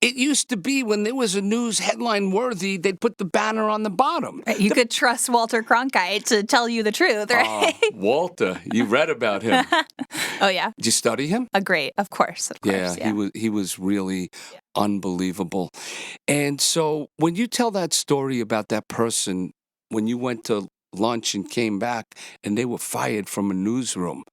it used to be when there was a news headline worthy, they'd put the banner on the bottom. Right, you could trust Walter Cronkite to tell you the truth, right? Walter, you read about him. Oh, yeah. Did you study him? Great, of course. Yeah. He was really unbelievable. And so when you tell that story about that person, when you went to lunch and came back and they were fired from a newsroom,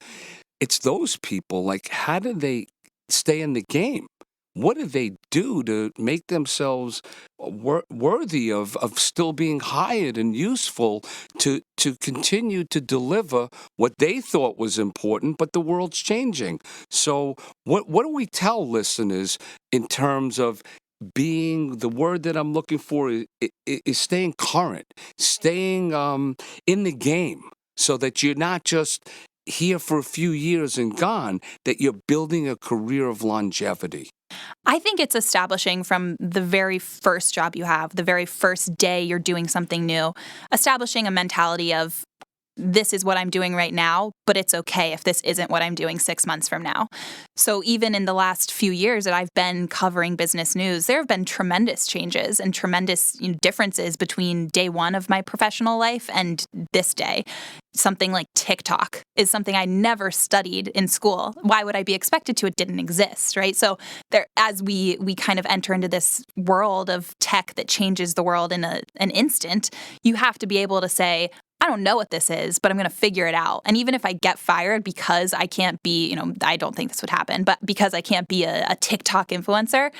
it's those people, how do they stay in the game? What do they do to make themselves worthy of still being hired and useful to continue to deliver what they thought was important, but the world's changing? So what do we tell listeners in terms of being, the word that I'm looking for is staying current, staying in the game so that you're not just here for a few years and gone, that you're building a career of longevity? I think it's establishing from the very first job you have, the very first day you're doing something new, establishing a mentality of, this is what I'm doing right now, but it's okay if this isn't what I'm doing 6 months from now. So even in the last few years that I've been covering business news, there have been tremendous changes and tremendous differences between day one of my professional life and this day. Something like TikTok is something I never studied in school. Why would I be expected to? It didn't exist, right? So as we kind of enter into this world of tech that changes the world in an instant, you have to be able to say, I don't know what this is, but I'm going to figure it out. And even if I get fired because I can't be, I don't think this would happen, but because I can't be a TikTok influencer,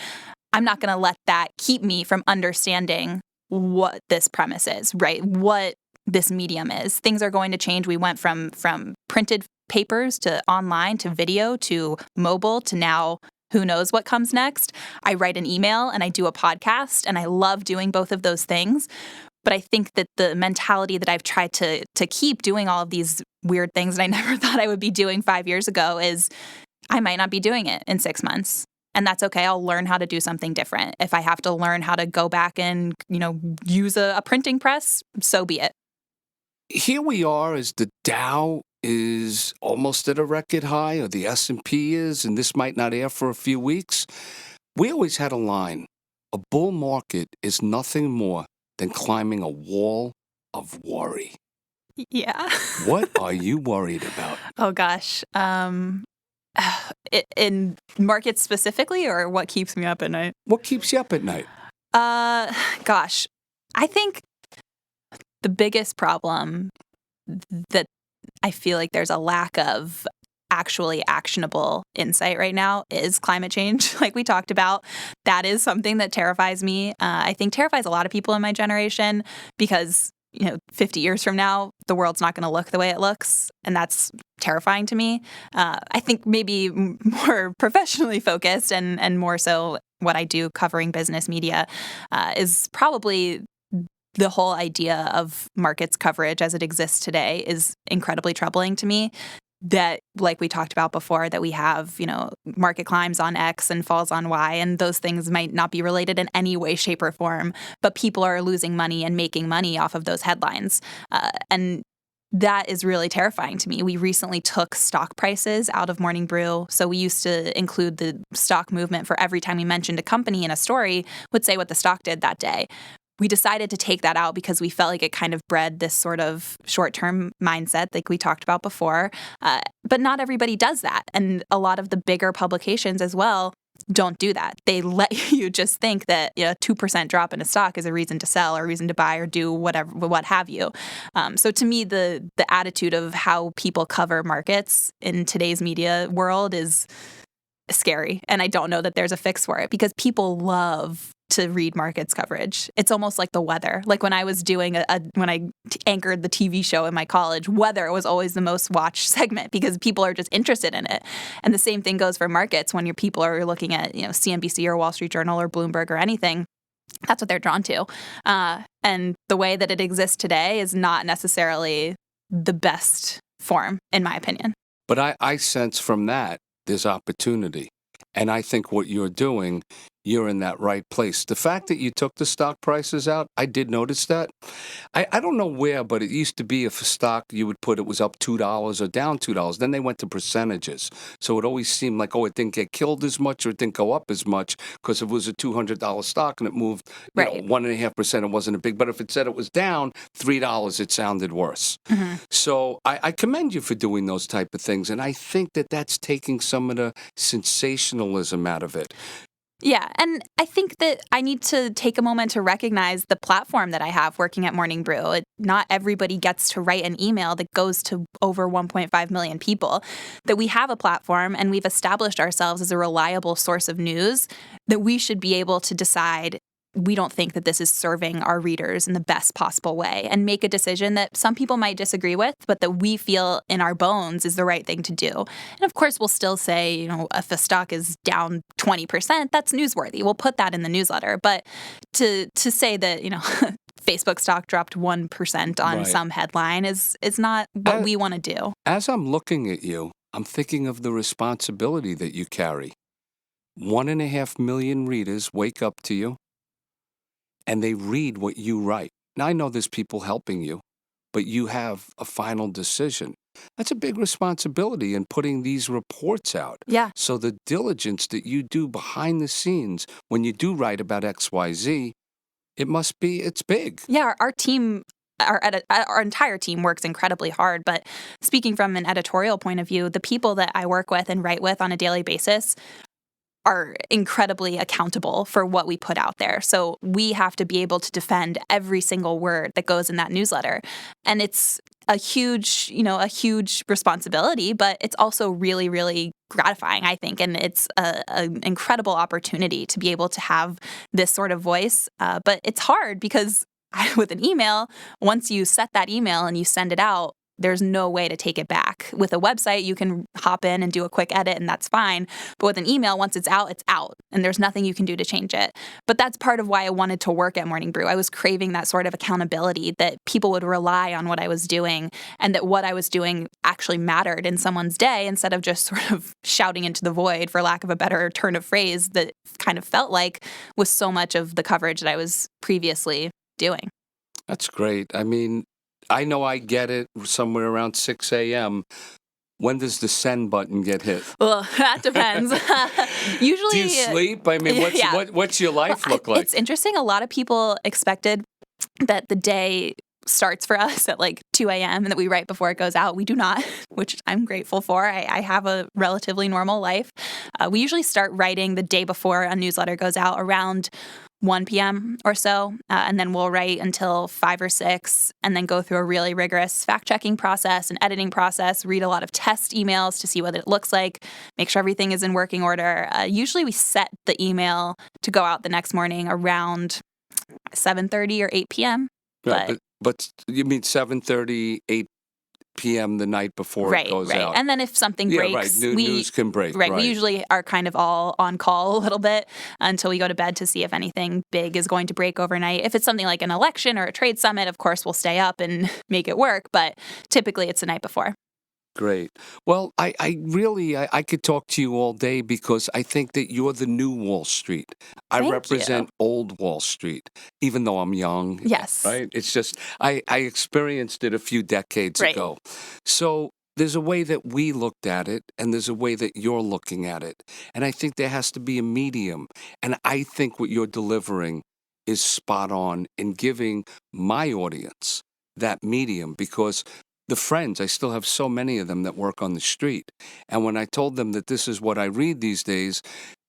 I'm not going to let that keep me from understanding what this premise is, right? What this medium is. Things are going to change. We went from printed papers to online to video to mobile to now who knows what comes next. I write an email and I do a podcast, and I love doing both of those things. But I think that the mentality that I've tried to keep doing all of these weird things that I never thought I would be doing 5 years ago is I might not be doing it in 6 months. And that's okay. I'll learn how to do something different. If I have to learn how to go back and, use a printing press, so be it. Here we are as the Dow is almost at a record high, or the S&P is, and this might not air for a few weeks. We always had a line. A bull market is nothing more than climbing a wall of worry. Yeah. What are you worried about? Oh, gosh. In markets specifically, or what keeps me up at night? What keeps you up at night? Gosh, I think the biggest problem that I feel like there's a lack of actually actionable insight right now is climate change. Like we talked about, that is something that terrifies me. I think terrifies a lot of people in my generation because, 50 years from now, the world's not going to look the way it looks. And that's terrifying to me. I think maybe more professionally focused and more so what I do covering business media is probably the whole idea of markets coverage as it exists today is incredibly troubling to me. That, like we talked about before, that we have, market climbs on X and falls on Y, and those things might not be related in any way, shape, or form, but people are losing money and making money off of those headlines. And that is really terrifying to me. We recently took stock prices out of Morning Brew. So we used to include the stock movement for every time we mentioned a company in a story, would say what the stock did that day. we decided to take that out because we felt like it kind of bred this sort of short-term mindset like we talked about before. But not everybody does that. And a lot of the bigger publications as well don't do that. They let you just think that a 2% drop in a stock is a reason to sell or a reason to buy or do whatever, what have you. So to me, the attitude of how people cover markets in today's media world is scary. And I don't know that there's a fix for it because people love to read markets coverage. It's almost like the weather. Like when I was doing when I anchored the TV show in my college, weather was always the most watched segment because people are just interested in it. And the same thing goes for markets when your people are looking at, CNBC or Wall Street Journal or Bloomberg or anything. That's what they're drawn to. And the way that it exists today is not necessarily the best form, in my opinion. But I sense from that there's opportunity. And I think what you're doing, you're in that right place. The fact that you took the stock prices out, I did notice that. I don't know where, but it used to be if a stock you would put it was up $2 or down $2. Then they went to percentages. So it always seemed like, it didn't get killed as much or it didn't go up as much because it was a $200 stock and it moved 1.5%. It wasn't a big. But if it said it was down $3, it sounded worse. Mm-hmm. So I commend you for doing those type of things. And I think that that's taking some of the sensationalism out of it. Yeah, and I think that I need to take a moment to recognize the platform that I have working at Morning Brew. Not everybody gets to write an email that goes to over 1.5 million people. That we have a platform and we've established ourselves as a reliable source of news that we should be able to decide we don't think that this is serving our readers in the best possible way and make a decision that some people might disagree with, but that we feel in our bones is the right thing to do. And of course, we'll still say, if a stock is down 20%, that's newsworthy. We'll put that in the newsletter. But to say that, Facebook stock dropped 1% on some headline is not what we want to do. As I'm looking at you, I'm thinking of the responsibility that you carry. 1.5 million readers wake up to you. And they read what you write. Now, I know there's people helping you, but you have a final decision. That's a big responsibility in putting these reports out. Yeah. So the diligence that you do behind the scenes when you do write about XYZ, it's big. Yeah, our team, our entire team works incredibly hard. But speaking from an editorial point of view, the people that I work with and write with on a daily basis are incredibly accountable for what we put out there. So we have to be able to defend every single word that goes in that newsletter. And it's a huge responsibility, but it's also really, really gratifying, I think. And it's an incredible opportunity to be able to have this sort of voice. But it's hard because with an email, once you set that email and you send it out, there's no way to take it back. With a website, you can hop in and do a quick edit, and that's fine. But with an email, once it's out, and there's nothing you can do to change it. But that's part of why I wanted to work at Morning Brew. I was craving that sort of accountability, that people would rely on what I was doing, and that what I was doing actually mattered in someone's day instead of just sort of shouting into the void, for lack of a better turn of phrase, that kind of felt like was so much of the coverage that I was previously doing. That's great. I mean, I know I get it somewhere around 6 a.m. When does the send button get hit? Well, that depends. Usually, do you sleep? I mean, what's your life look like? It's interesting. A lot of people expected that the day starts for us at like 2 a.m. and that we write before it goes out. We do not, which I'm grateful for. I have a relatively normal life. We usually start writing the day before a newsletter goes out around 1 p.m. or so, and then we'll write until 5 or 6, and then go through a really rigorous fact-checking process and editing process, read a lot of test emails to see what it looks like, make sure everything is in working order. Usually we set the email to go out the next morning around 7:30 or 8 p.m. Right, but you mean 7:30, 8 p.m. the night before it goes out. And then if something breaks, news can break. Right, we usually are kind of all on call a little bit until we go to bed to see if anything big is going to break overnight. If it's something like an election or a trade summit, of course, we'll stay up and make it work. But typically it's the night before. Great. Well, I could talk to you all day because I think that you're the new Wall Street. I represent old Wall Street, even though I'm young. Yes. Right? It's just, I experienced it a few decades ago. So there's a way that we looked at it, and there's a way that you're looking at it. And I think there has to be a medium. And I think what you're delivering is spot on in giving my audience that medium, because the friends, I still have so many of them that work on the street. And when I told them that this is what I read these days,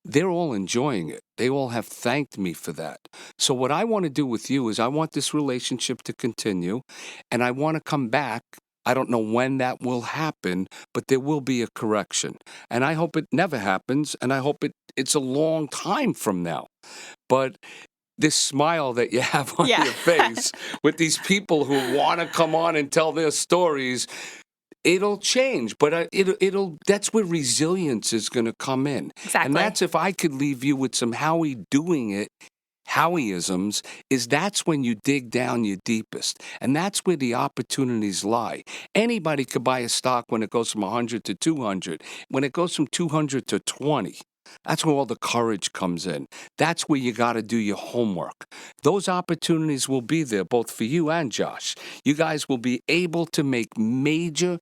they're all enjoying it. They all have thanked me for that. So what I want to do with you is I want this relationship to continue, and I want to come back. I don't know when that will happen, but there will be a correction. And I hope it never happens, and I hope it's a long time from now. But this smile that you have on your face with these people who want to come on and tell their stories, it'll change, but it'll that's where resilience is going to come in. Exactly. And that's, if I could leave you with some Howie doing it, Howieisms, is that's when you dig down your deepest. And that's where the opportunities lie. Anybody could buy a stock when it goes from 100 to 200. When it goes from 200 to 20, that's where all the courage comes in. That's where you got to do your homework. Those opportunities will be there, both for you and Josh. You guys will be able to make major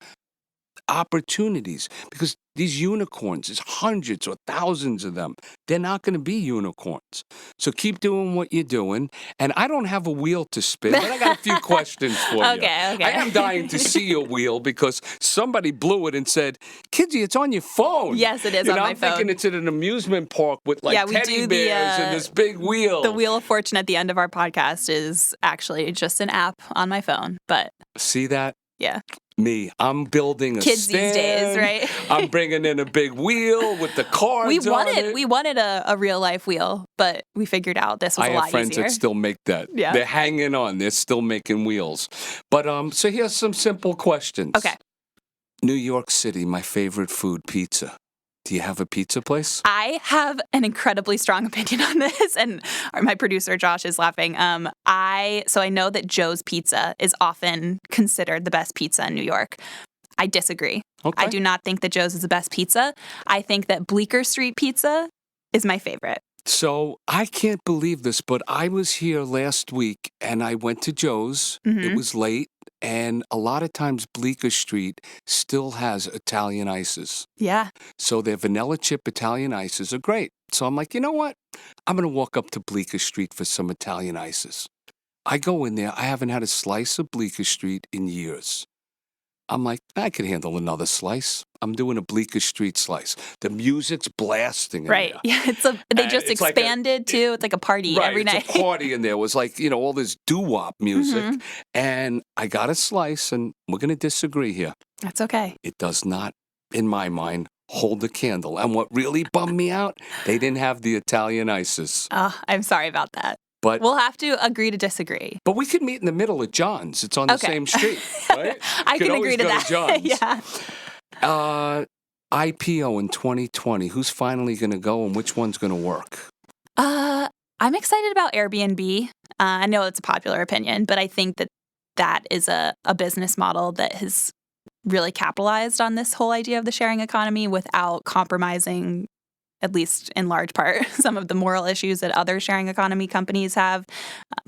opportunities, because these unicorns, there's hundreds or thousands of them. They're not going to be unicorns. So keep doing what you're doing. And I don't have a wheel to spin, but I got a few questions for you. Okay. I am dying to see your wheel, because somebody blew it and said, Kinsey, it's on your phone. Yes, it is on my phone. I'm thinking it's at an amusement park with teddy bears and this big wheel. The Wheel of Fortune at the end of our podcast is actually just an app on my phone. But see that? Yeah. Me, I'm building a kids stand. These days, right? I'm bringing in a big wheel with the cards on it. We wanted a real life wheel, but we figured out this was a lot easier. I have friends that still make that. Yeah. They're hanging on. They're still making wheels. But so here's some simple questions. Okay. New York City, my favorite food, pizza. Do you have a pizza place? I have an incredibly strong opinion on this, and my producer Josh is laughing. I know that Joe's Pizza is often considered the best pizza in New York. I disagree. Okay. I do not think that Joe's is the best pizza. I think that Bleecker Street Pizza is my favorite. So I can't believe this, but I was here last week and I went to Joe's. Mm-hmm. It was late, and a lot of times Bleecker Street still has Italian ices. Yeah. So their vanilla chip Italian ices are great. So I'm like, you know what? I'm going to walk up to Bleecker Street for some Italian ices. I go in there. I haven't had a slice of Bleecker Street in years. I'm like, I could handle another slice. I'm doing a Bleecker Street slice. The music's blasting in right. there. Yeah, they just expanded too. It's like a party every night. It's a party in there. It was like, all this doo-wop music. Mm-hmm. And I got a slice, and we're going to disagree here. That's okay. It does not, in my mind, hold the candle. And what really bummed me out, they didn't have the Italian ices. Oh, I'm sorry about that. But we'll have to agree to disagree. But we could meet in the middle at John's. It's on the same street, right? I can agree to that. To Yeah. IPO in 2020. Who's finally going to go, and which one's going to work? I'm excited about Airbnb. I know it's a popular opinion, but I think that is a business model that has really capitalized on this whole idea of the sharing economy without compromising, at least in large part, some of the moral issues that other sharing economy companies have.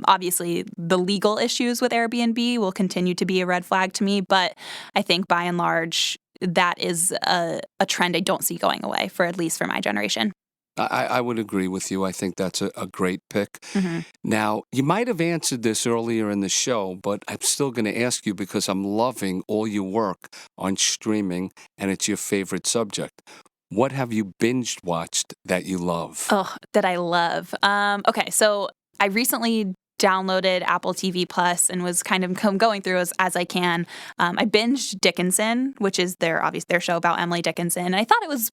Obviously, the legal issues with Airbnb will continue to be a red flag to me, but I think by and large, that is a trend I don't see going away, for at least for my generation. I would agree with you. I think that's a great pick. Mm-hmm. Now, you might have answered this earlier in the show, but I'm still going to ask you, because I'm loving all your work on streaming, and it's your favorite subject. What have you binge-watched that you love? Oh, that I love. Okay, so I recently downloaded Apple TV Plus and was kind of going through as I can. I binged Dickinson, which is their show about Emily Dickinson. And I thought it was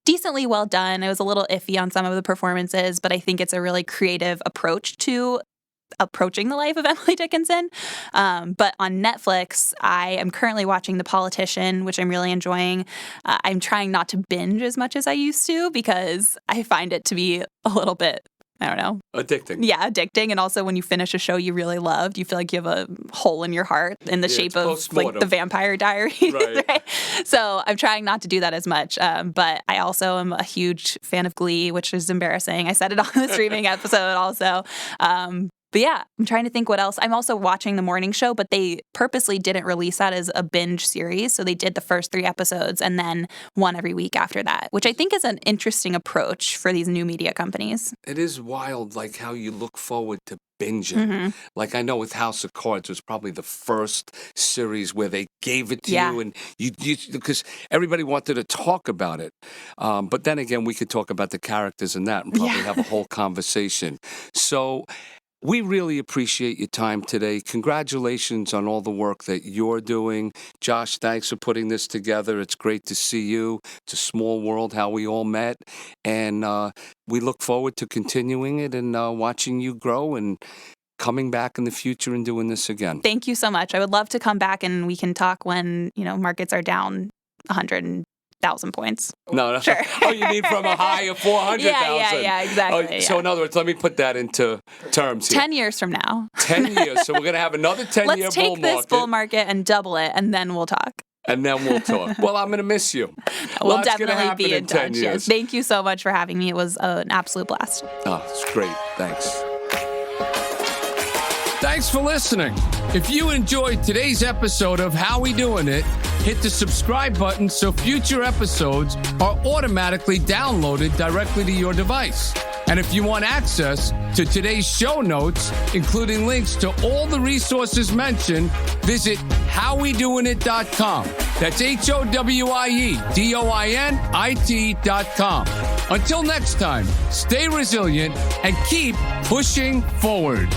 decently well done. I was a little iffy on some of the performances, but I think it's a really creative approach to approaching the life of Emily Dickinson. But on Netflix, I am currently watching The Politician, which I'm really enjoying. I'm trying not to binge as much as I used to, because I find it to be a little bit, I don't know. Addicting. Yeah, addicting. And also when you finish a show you really loved, you feel like you have a hole in your heart in the shape of like the Vampire Diaries. Right? So I'm trying not to do that as much. But I also am a huge fan of Glee, which is embarrassing. I said it on the streaming episode also. But yeah, I'm trying to think what else. I'm also watching The Morning Show, but they purposely didn't release that as a binge series. So they did the first 3 episodes and then one every week after that, which I think is an interesting approach for these new media companies. It is wild, like how you look forward to binge it. Like I know with House of Cards, it was probably the first series where they gave it to you, and you because everybody wanted to talk about it. But then again, we could talk about the characters in that and probably have a whole conversation. So we really appreciate your time today. Congratulations on all the work that you're doing. Josh, thanks for putting this together. It's great to see you. It's a small world how we all met. And we look forward to continuing it and watching you grow and coming back in the future and doing this again. Thank you so much. I would love to come back and we can talk when, markets are down 100,000 points. No. Sure. Oh, you mean from a high of 400,000? Yeah, exactly. So in other words, let me put that into terms here. 10 years from now. 10 years. So we're going to have another 10-year bull market. Let's take this bull market and double it, and then we'll talk. And then we'll talk. Well, I'm going to miss you. We'll definitely be in touch. Yes. Thank you so much for having me. It was an absolute blast. Oh, it's great. Thanks. Thanks for listening. If you enjoyed today's episode of How We Doing It, hit the subscribe button so future episodes are automatically downloaded directly to your device. And if you want access to today's show notes, including links to all the resources mentioned, visit howwedoinit.com. That's HOWIEDOINIT.com. Until next time, stay resilient and keep pushing forward.